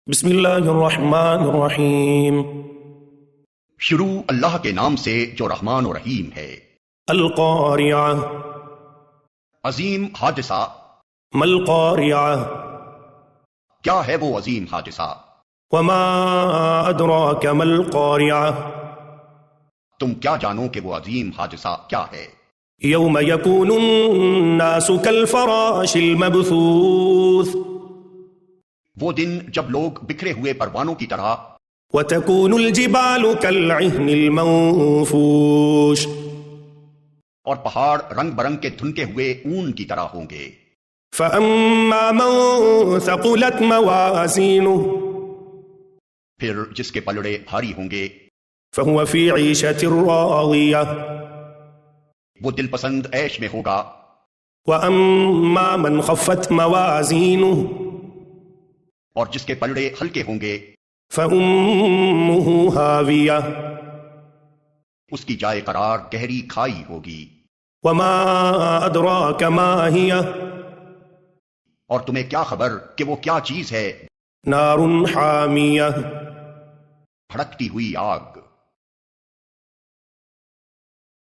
بسم اللہ الرحمن الرحیم۔ شروع اللہ کے نام سے جو رحمان و رحیم ہے۔ القاریعہ، عظیم حادثہ۔ ما القاریعہ، کیا ہے وہ عظیم حادثہ؟ وما ادراک ما القاریعہ، تم کیا جانو کہ وہ عظیم حادثہ کیا ہے؟ یوم یکون الناس کالفراش المبثوث، وہ دن جب لوگ بکھرے ہوئے پروانوں کی طرح، وتکون الجبال کالعہن المنفوش، اور پہاڑ رنگ برنگ کے دھنکے ہوئے اون کی طرح ہوں گے۔ فأما من ثقلت موازینہ، پھر جس کے پلڑے بھاری ہوں گے، فهو فی عیشۃ راضیہ، وہ دل پسند عیش میں ہوگا۔ وأما من خفت موازینہ، اور جس کے پلڑے ہلکے ہوں گے، فأمہ ہاویہ، اس کی جائے قرار گہری کھائی ہوگی۔ وما ادراک ما ہی، اور تمہیں کیا خبر کہ وہ کیا چیز ہے؟ نار حامیہ، بھڑکتی ہوئی آگ۔